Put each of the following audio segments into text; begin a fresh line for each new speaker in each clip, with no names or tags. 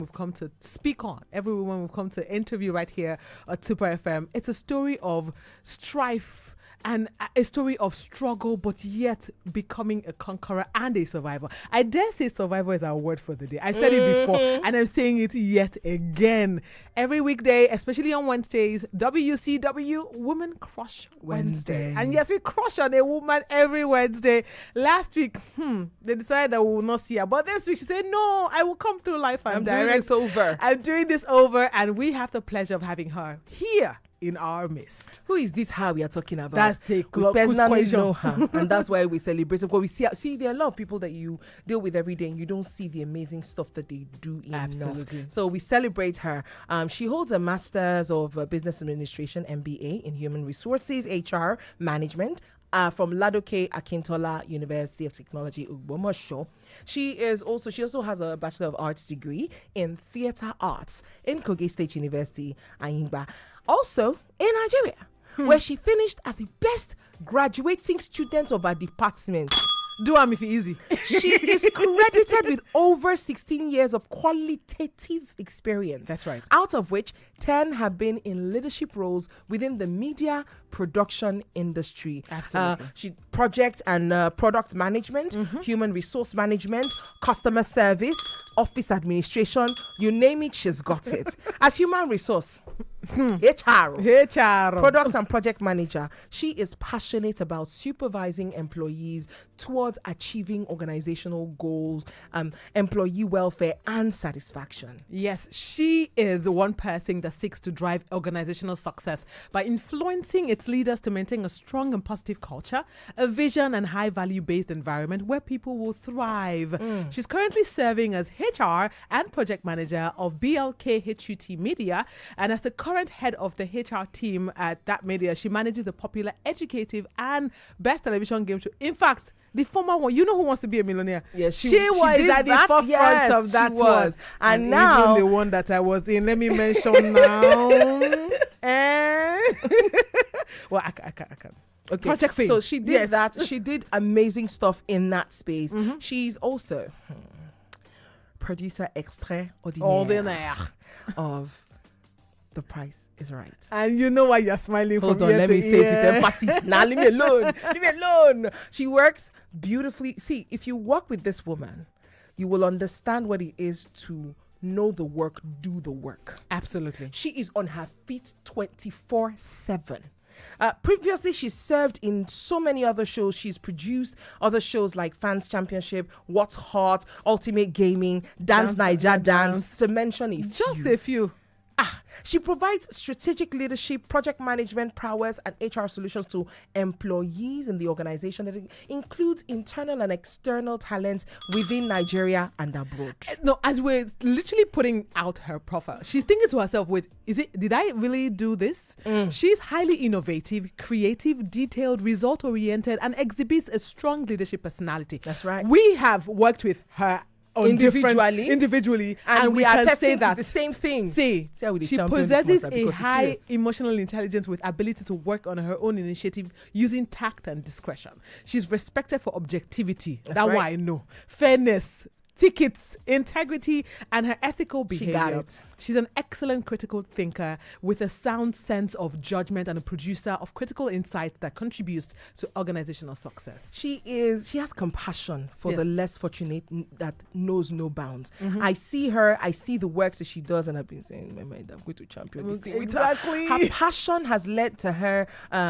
we've come to speak on, every woman we've come to interview right here at Super FM. It's a story of strife and a story of struggle, but yet becoming a conqueror and a survivor. I dare say survivor is our word for the day. I've said it before and I'm saying it yet again. Every weekday, especially on Wednesdays, WCW Women Crush Wednesday. And yes, we crush on a woman every Wednesday. Last week, they decided that we will not see her. But this week, she said, no, I will come through life and direct. I'm doing this over. And we have the pleasure of having her here in our midst.
Who is this her we are talking about?
That's a
we personally know her, and that's why we celebrate it. Because we see there are a lot of people that you deal with every day, and you don't see the amazing stuff that they do enough.
Absolutely.
So we celebrate her. She holds a Master's of Business Administration, MBA in Human Resources, HR Management. From Ladoke Akintola University of Technology, Ugbomoso. She also has a Bachelor of Arts degree in Theatre Arts in Kogi State University, Ayimba. Also in Nigeria, where she finished as the best graduating student of her department.
Do am if easy.
She is credited with over 16 years of qualitative experience.
That's right.
Out of which 10 have been in leadership roles within the media production industry.
Absolutely.
She project and product management, human resource management, customer service, office administration, you name it, she's got it. As human resource, HR, products and project manager, she is passionate about supervising employees towards achieving organizational goals, employee welfare and satisfaction.
Yes, she is one person that seeks to drive organizational success by influencing its leaders to maintain a strong and positive culture, a vision and high value based environment where people will thrive. She's currently serving as HR and project manager of BLK HUT Media, and as the current head of the HR team at that media, she manages the popular, educative and best television game show. In fact, the former one, you know Who Wants to Be a Millionaire?
Yes,
she was at the forefront of that one.
And now
even the one that I was in, let me mention now. Well, I can.
Okay.
Project Fame.
So she did that. She did amazing stuff in that space. She's also producer extraordinaire of The Price is Right.
And you know why you're smiling.
Hold on, let me say it with emphasis. Now, leave me alone. Leave me alone. She works beautifully. See, if you work with this woman, you will understand what it is to know the work, do the work.
Absolutely.
She is on her feet 24/7. Previously, she served in so many other shows. She's produced other shows like Fans Championship, What's Hot, Ultimate Gaming, Dance Naija Dance, to mention a few.
Just a few.
She provides strategic leadership, project management prowess, and HR solutions to employees in the organization. That includes internal and external talent within Nigeria and abroad.
No, as we're literally putting out her profile, she's thinking to herself, wait, did I really do this? She's highly innovative, creative, detailed, result-oriented, and exhibits a strong leadership personality.
That's right.
We have worked with her individually,
and we
can
are
say that
the same thing.
She possesses a high emotional intelligence with ability to work on her own initiative using tact and discretion. She's respected for objectivity. That's right. One I know. Fairness, tickets, integrity, and her ethical behavior.
She got it.
She's an excellent critical thinker with a sound sense of judgment and a producer of critical insights that contributes to organizational success.
She has compassion for the less fortunate that knows no bounds. I see her, I see the works that she does, and I've been saying, my mind, I'm going to champion this thing.
Exactly.
Her passion has led to her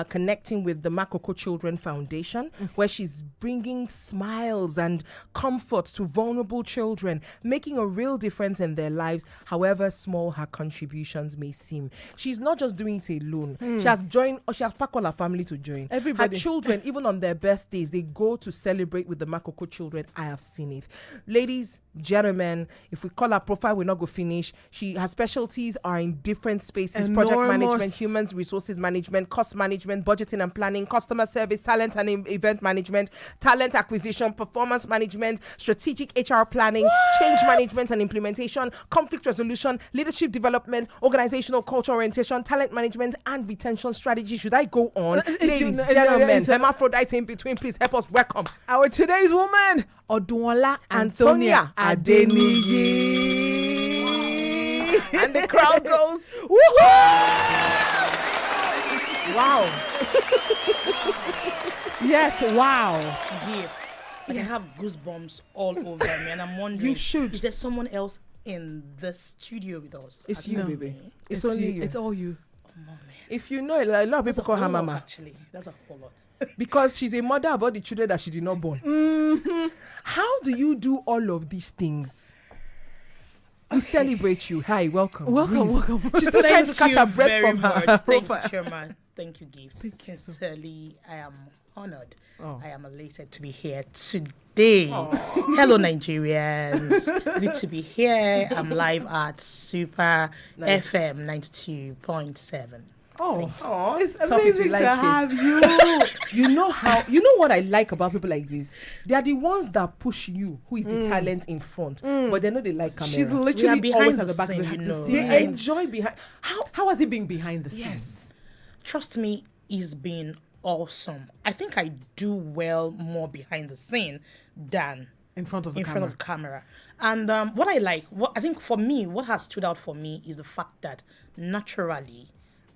connecting with the Makoko Children Foundation, where she's bringing smiles and comfort to vulnerable children, making a real difference in their lives, however small her contributions may seem. She's not just doing it alone. She has packed all her family to join.
Everybody.
Her children, even on their birthdays, they go to celebrate with the Makoko children. I have seen it. Ladies, gentlemen, if we call her profile, we're not going to finish. Her specialties are in different spaces: project management, human resources management, cost management, budgeting and planning, customer service, talent and event management, talent acquisition, performance management, strategic HR planning, change management and implementation, conflict resolution, leadership development, organizational culture orientation, talent management, and retention strategy. Should I go on? Ladies, gentlemen, hermaphrodite in between, please help us welcome
our today's woman, Odunola Antonia Adeniyi.
And the crowd goes, woohoo! Wow.
Yes, wow.
Gifts. Like I have goosebumps all over me, and I'm wondering,
You should.
is there someone else in the studio with us?
It's
As
you,
well?
baby. It's only you.
It's all you.
Oh, man.
If you know, a lot of
That's
people
a
call her
whole lot,
mama
actually. That's a whole lot.
because she's a mother of all the children that she did not born. How do you do all of these things? We celebrate you. Hi, welcome.
Welcome,
Breathe.
welcome.
She's still trying to catch her breath
very
from her
much. Thank
profile.
you, Chairman. Thank you, Gift.
Thank you so-
Sincerely, I am honored.
Oh.
I am elated to be here today. Hello, Nigerians. Good to be here. I'm live at Super
Nice.
FM 92.7.
Oh,
It's
topics we
amazing
like
to
it.
have you.
You know what I like about people like this? They are the ones that push you, who is the talent in front, but they know they like camera.
She's literally
behind
always
the
at the back
scene,
of
you
the
know,
scene.
they
right?
enjoy behind.
How has it been behind the scenes?
Yes.
Trust me, it's been awesome. I think I do well more behind the scene than
In front of the
in
camera.
front of camera. And what I like, what I think for me, what has stood out for me is the fact that naturally,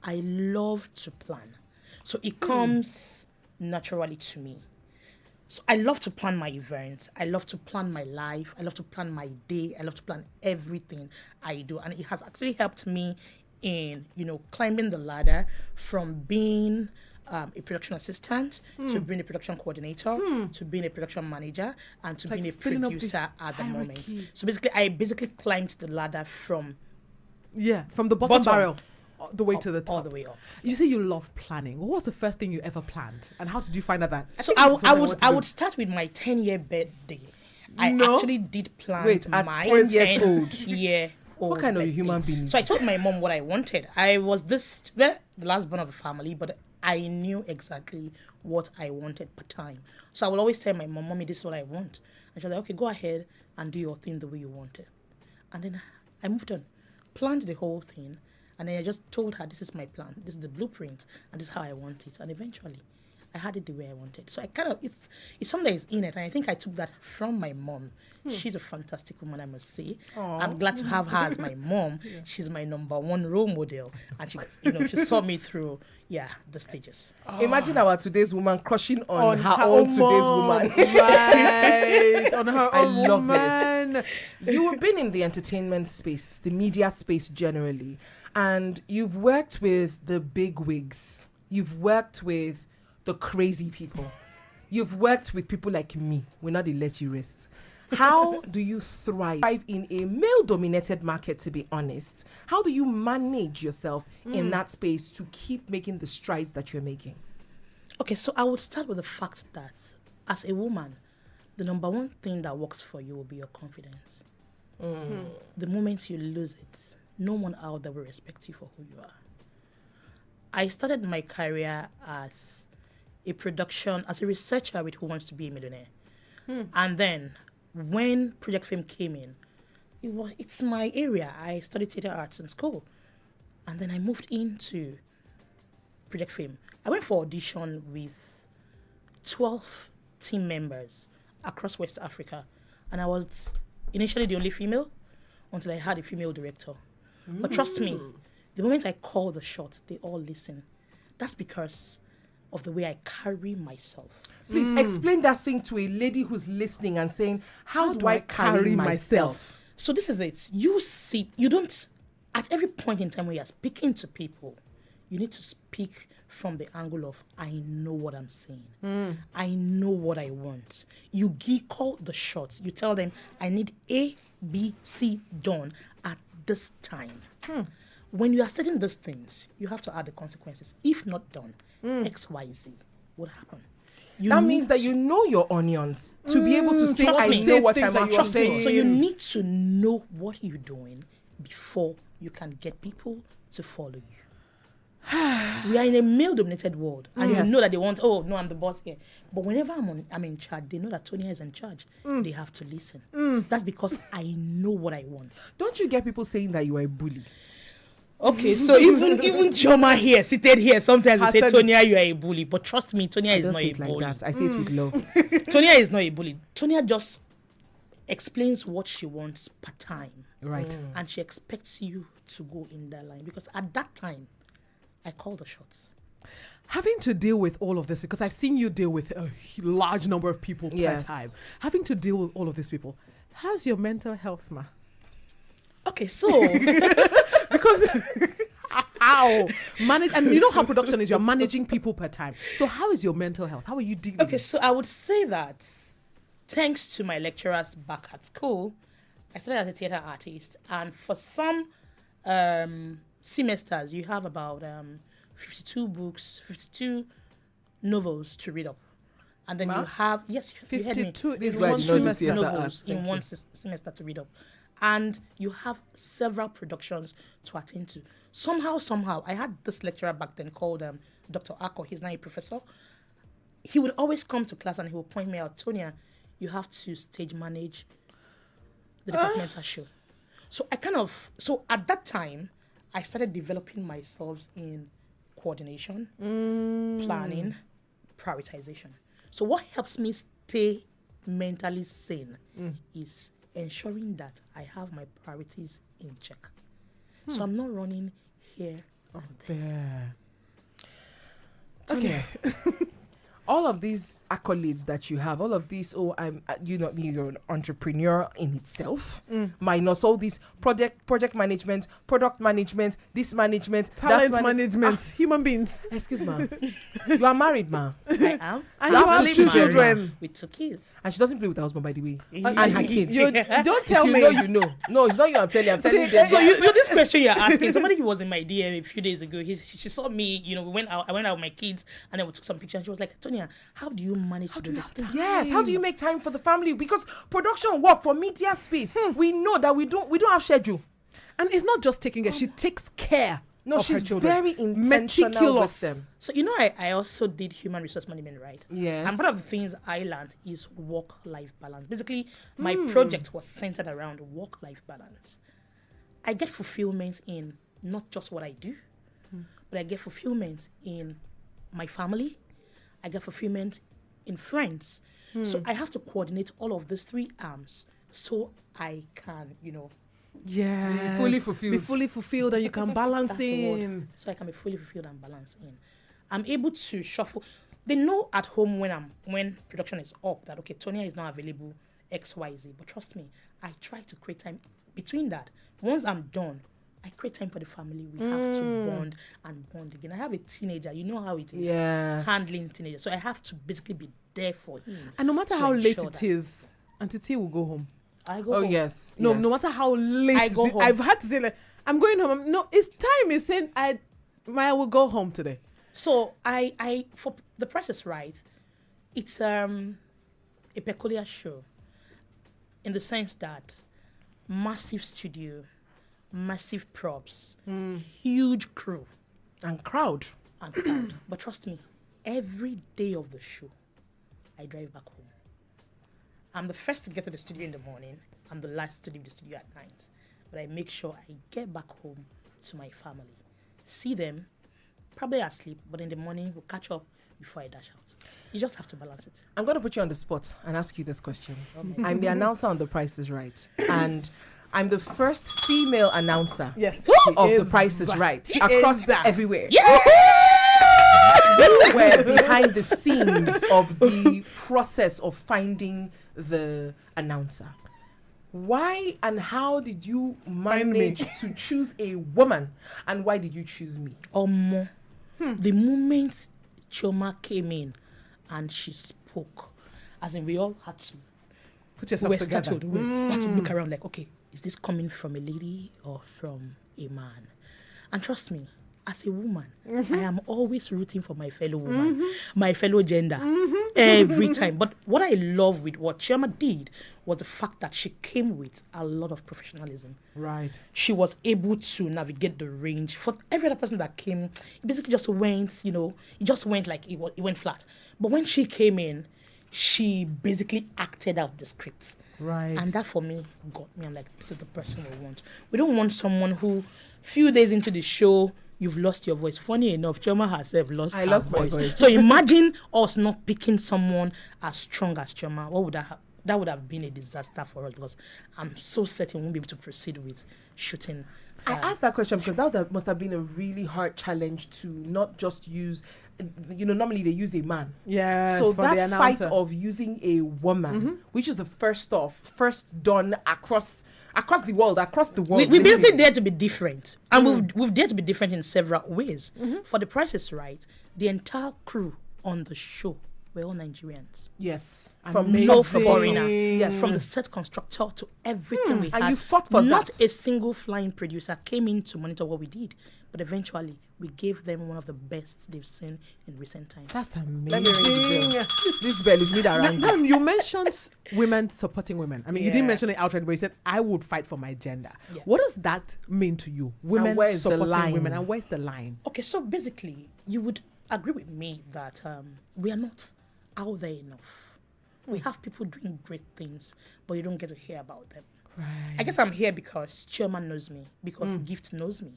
I love to plan. So it comes naturally to me. So I love to plan my events. I love to plan my life. I love to plan my day. I love to plan everything I do. And it has actually helped me in, climbing the ladder from being a production assistant to being a production coordinator to being a production manager and to being a
filling up the
producer at the moment.
hierarchy.
So basically, I climbed the ladder from
Yeah, from the bottom
Bottom.
barrel all the way to the top.
all the way up.
You say you love planning. What was the first thing you ever planned, and how did you find out that?
So
think
I,
this is
I
what
would
want
I
to
would
do?
start with my 10-year birthday. I
No.
actually did plan
Wait, at
my
10 years old?
year old.
What kind of a
birthday.
human being is
So I told my mom what I wanted. I was the last born of the family, but I knew exactly what I wanted per time. So I will always tell my mom, "Mommy, this is what I want," and she was like, "Okay, go ahead and do your thing the way you want it." And then I moved on, planned the whole thing, and then I just told her, "This is my plan. This is the blueprint, and this is how I want it." And eventually, I had it the way I wanted. So I it's something that is in it, and I think I took that from my mom. She's a fantastic woman, I must say. I'm glad to have her as my mom. She's my number one role model, and she saw me through, the stages.
Imagine our today's woman crushing on her own today's
mom.
woman.
Right, on her
I
own
love it.
woman.
You've been in the entertainment space, the media space generally, and you've worked with the big wigs. You've worked with the crazy people. You've worked with people like me. We're not the let you rest. How do you thrive in a male-dominated market, to be honest? How do you manage yourself in that space to keep making the strides that you're making?
Okay, so I would start with the fact that as a woman, the number one thing that works for you will be your confidence. The moment you lose it, no one out there will respect you for who you are. I started my career as a researcher with Who Wants to Be a Millionaire. And then when Project Fame came in, it's my area. I studied theater arts in school. And then I moved into Project Fame. I went for audition with 12 team members across West Africa. And I was initially the only female until I had a female director. But trust me, the moment I call the shots, they all listen. That's because of the way I carry myself.
Please explain that thing to a lady who's listening and saying, how do I carry myself?
So this is it. At every point in time when you're speaking to people, you need to speak from the angle of, I know what I'm saying. I know what I want. You call the shots. You tell them, I need A, B, C done at this time. When you are studying those things, you have to add the consequences. If not done, X, Y, Z would happen.
That means that you know your onions to be able to say,
trust
I
me.
know
Say
what
things
I'm
that you are
actually saying.
saying.
So you need to know what you're doing before you can get people to follow you. We are in a male-dominated world, and you know that they want, oh, no, I'm the boss here. But whenever I'm in charge, they know that Tonya is in charge. They have to listen. That's because I know what I want.
Don't you get people saying that you are a bully?
Okay, so even Choma here, seated here, sometimes we
Has
say,
said
Tonya, you are a bully. But trust me, Tonya
I
is
don't
not
say
a
it like
bully.
that. I say it with love.
Tonya is not a bully. Tonya just explains what she wants per time.
Right.
And she expects you to go in that line. Because at that time, I call the shots.
Having to deal with all of this, because I've seen you deal with a large number of people
Yes.
per time. Having to deal with all of these people, how's your mental health, ma?
Okay, so
Because how manage, and you know how production is, you're managing people per time. So how is your mental health? How are you dealing?
okay, so I would say that thanks to my lecturers back at school, I started as a theater artist, and for some semesters, you have about 52 books, 52 novels to read up. And then
Ma?
you have, yes, you heard me.
52
This
is
is why I
one
did not do
semester.
theatre
novels
arts.
in
Thank
one
you.
semester to read up. And you have several productions to attend to. Somehow, I had this lecturer back then called Dr. Ako. He's now a professor. He would always come to class and he would point me out, Tonya, you have to stage manage the departmental show. So at that time, I started developing myself in coordination, planning, prioritization. So what helps me stay mentally sane is ensuring that I have my priorities in check. So I'm not running here or there.
Okay. All of these accolades that you have, all of these, you're an entrepreneur in itself, minus all these project management, product management, this management,
Talent
that
management, human beings.
Excuse me, you are married, ma,
I am.
And
You
you
have
have
to
two
live married.
children.
With 2 kids.
and she doesn't play with her husband, by the way, and
And
her kids.
Don't tell
If
me.
you know. No, it's not you. I'm telling you. I'm telling them.
So this question you're asking, somebody who was in my DM a few days ago, she saw me, we went out, I went out with my kids, and then we took some pictures, and she was like, Tonya, how do you manage to do this thing?
Yes, how do you make time for the family? Because production work for media space, we know that we don't have schedule.
And it's not just taking care, she takes care
No,
of her
she's
children.
very intentional
Meticulous.
with them.
So, I also did human resource management, right?
Yes.
And one of the things I learned is work-life balance. Basically, my project was centered around work-life balance. I get fulfillment in not just what I do, but I get fulfillment in my family. I get fulfillment in friends. So I have to coordinate all of these 3 arms so I can,
Yeah.
fully fulfilled.
Be fully fulfilled and you can balance
that's the word.
in.
So I can be fully fulfilled and balanced in. I'm able to shuffle. They know at home when production is up that okay, Tonya is not available, XYZ. But trust me, I try to create time between that. Once I'm done, I create time for the family. We have to bond and bond again. I have a teenager. You know how it is.
Yes.
Handling teenagers. So I have to basically be there for him.
And no matter
to
how late
ensure
it
that.
is, Auntie T will go home.
I go
Oh
home.
yes.
No,
yes.
no matter how late
I go
it is,
home.
I've had to say like, I'm going home. No, it's time. It's saying I will go home today.
So I for The Price is Right, it's a peculiar show in the sense that massive studio, massive props, huge crew,
And crowd.
and crowd. But trust me, every day of the show, I drive back home. I'm the first to get to the studio in the morning. I'm the last to leave the studio at night. But I make sure I get back home to my family, see them, probably asleep, but in the morning we'll catch up before I dash out. You just have to balance it.
I'm going to put you on the spot and ask you this question. I'm the announcer on The Price is Right. And I'm the first female announcer
Yes.
of The Price is Right
She
across
is that.
everywhere. You were behind the scenes of the process of finding the announcer. Why and how did you manage to choose a woman? And why did you choose me?
The moment Chioma came in and she spoke, as in we all had to,
Put
we
yourself
were
together.
startled. We had to look around like, okay, is this coming from a lady or from a man? And trust me, as a woman, I am always rooting for my fellow woman, my fellow gender, every time. But what I love with what Chioma did was the fact that she came with a lot of professionalism.
Right.
She was able to navigate the range. For every other person that came, it basically just went, it just went like it went flat. But when she came in, she basically acted out the script.
Right.
And that for me got me. I'm like, this is the person we want. We don't want someone who, few days into the show, you've lost your voice. Funny enough, Chioma herself lost her
lost my
voice.
voice.
So imagine us not picking someone as strong as Chioma. What would that that would have been a disaster for us because I'm so certain we won't be able to proceed with shooting.
I asked that question because must have been a really hard challenge to not just use, normally they use a man.
Yeah.
So that fight of using a woman, which is the first done across the world.
We basically dare to be different. And we've dared to be different in several ways. For The Price is Right, the entire crew on the show were all Nigerians.
Yes.
From no foreigner.
Yes.
From the set constructor to everything we had.
And you fought for
Not
that.
a single flying producer came in to monitor what we did. But eventually, we gave them one of the best they've seen in recent times.
That's
Let
amazing.
me ring the bell. This bell is made around.
Now, you mentioned women supporting women. I mean, you didn't
Yeah.
mention it outright, but you said, I would fight for my gender.
Yeah.
What does that mean to you? Women
where is the
supporting
line?
women. And where's the line?
Okay, so basically, you would agree with me that we are not out there enough. We have people doing great things, but you don't get to hear about them.
Right.
I guess I'm here because Chairman knows me, because Gift knows me.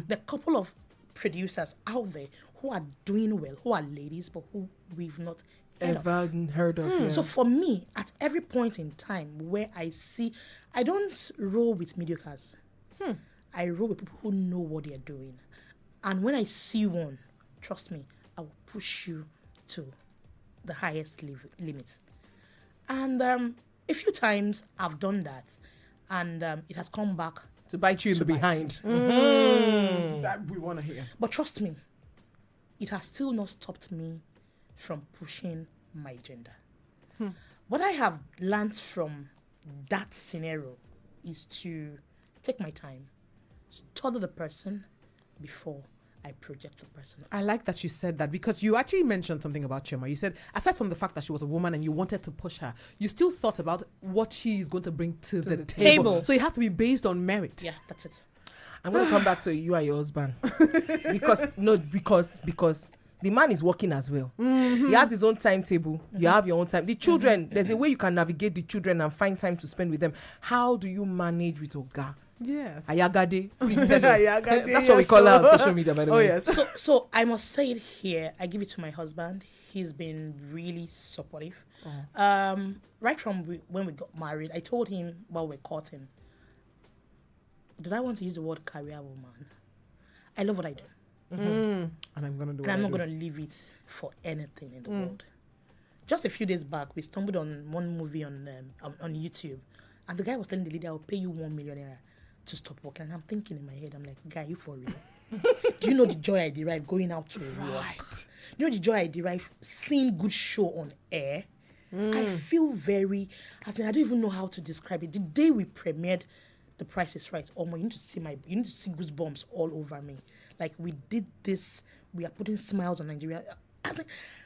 The couple of producers out there who are doing well, who are ladies, but who we've not
Heard of. Yeah.
So for me, at every point in time where I don't roll with mediocres. I roll with people who know what they're doing. And when I see one, trust me, I will push you to the highest limit. And a few times I've done that, and it has come back.
To bite you in the
bite
behind.
That we want to hear.
But trust me, it has still not stopped me from pushing my gender. What I have learned from that scenario is to take my time, study the person before I project the person.
I like that you said that because you actually mentioned something about Chioma. You said, aside from the fact that she was a woman and you wanted to push her, you still thought about what she is going to bring to the table. So it has to be based on merit.
Yeah, that's it.
I'm going to come back to you and your husband. because the man is working as well. He has his own timetable. You have your own time. The children, there's a way you can navigate the children and find time to spend with them. How do you manage with Oga?
Yes.
Ayagade. Please tell us.
Ayagade,
That's what we
yes,
call her on
so-
social media, by the
Oh,
way.
yes.
So I must say it here. I give it to my husband. He's been really supportive. Right from when we got married, I told him while we're courting, did I want to use the word career woman? I love what I do.
And I'm going to do
And I'm not going to leave it for anything in the world. Just a few days back, we stumbled on one movie on YouTube. And the guy was telling the lady, I'll pay you 1 million naira to stop working. And I'm thinking in my head, I'm like, guy, you for real? Do you know the joy I derive going out to work? You know the joy I derive seeing good show on air? I feel very, I don't even know how to describe it. The day we premiered The Price is Right, you need to see goosebumps all over me. Like, we did this, we are putting smiles on Nigeria.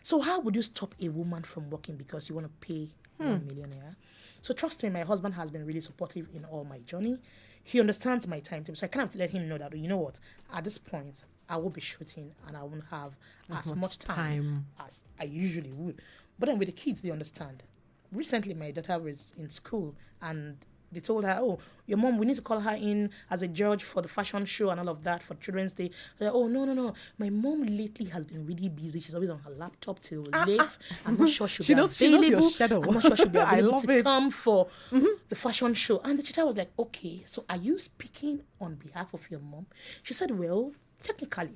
So how would you stop a woman from working because you want to pay 1 million naira? So trust me, my husband has been really supportive in all my journey. He understands my timetable. So I kind of let him know that, you know what, at this point, I will be shooting and I won't have as much time as I usually would. But then with the kids, they understand. Recently, my daughter was in school and they told her, oh, your mom, we need to call her in as a judge for the fashion show and all of that for Children's Day. They're like, oh, no. My mom lately has been really busy. She's always on her laptop till late. I'm not sure she'll be available.
She knows your schedule.
I'm not sure she'll be
I
available
love
to
it.
come for the fashion show. And the child was like, okay, so are you speaking on behalf of your mom? She said, well, technically.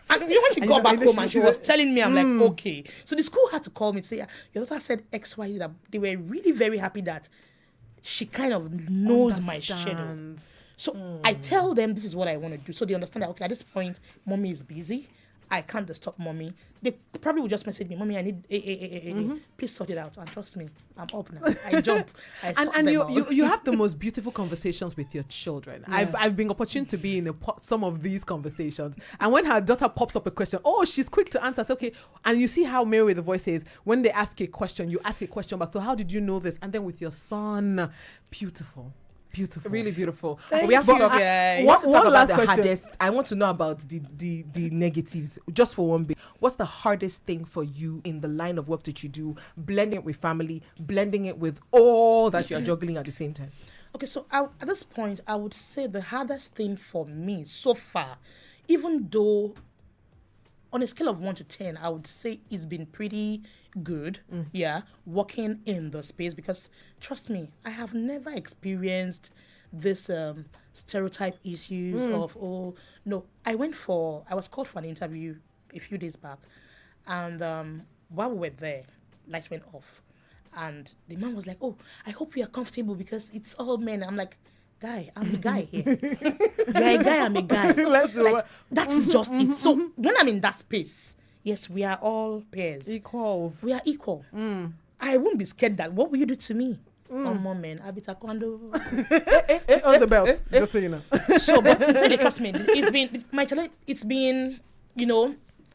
And you know when she got back home and she was telling me, I'm like, okay. So the school had to call me to say, your daughter said XYZ, that they were really very happy that she kind of knows my schedule.
Understands.
So I tell them this is what I want to do. So they understand that, okay, at this point, mommy is busy. I can't disturb mommy. They probably would just message me, mommy, I need please sort it out. And trust me, I'm up now. I jump. I sort
And
them
you,
out.
you have the most beautiful conversations with your children. I've been opportune to be in some of these conversations. And when her daughter pops up a question, she's quick to answer. It's okay. And you see how Mary with the voice says, when they ask a question, you ask a question back. So how did you know this? And then with your son, beautiful.
Really beautiful.
Thank
We have to
you,
talk.
guys.
We want to talk
One
about
last
the
question.
hardest. I want to know about the negatives, just for one bit. What's the hardest thing for you in the line of work that you do, blending it with family, blending it with all that you're juggling at the same time?
Okay, so at this point, I would say the hardest thing for me so far, even though on a scale of 1 to 10, I would say it's been pretty good, yeah, working in the space, because trust me, I have never experienced this stereotype issues of, oh, no. I was called for an interview a few days back, and while we were there, lights went off. And the man was like, oh, I hope you are comfortable because it's all men. I'm like, guy, I'm a guy here. You're a guy, I'm a guy. Like, that's just it. So when I'm in that space, yes, we are all pairs.
Equals.
We are equal. I won't be scared that, what will you do to me? Oh, mom, man, I'll be taekwondo.
On the belts, just so you know.
So, but sincerely, trust me, my challenge, it's been,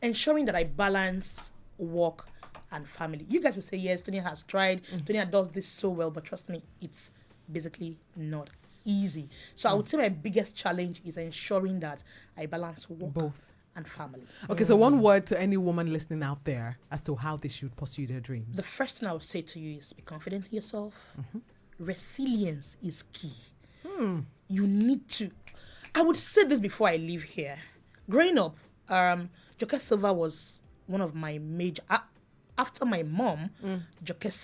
ensuring that I balance work and family. You guys will say, yes, Tonya has tried. Tonya does this so well, but trust me, it's basically not easy. So I would say my biggest challenge is ensuring that I balance work
Both.
and family.
Okay, so one word to any woman listening out there as to how they should pursue their dreams.
The first thing I would say to you is be confident in yourself. Resilience is key. You need to. I would say this before I leave here. Growing up, Joke Silva was one of my major. After my mom, Joke Silva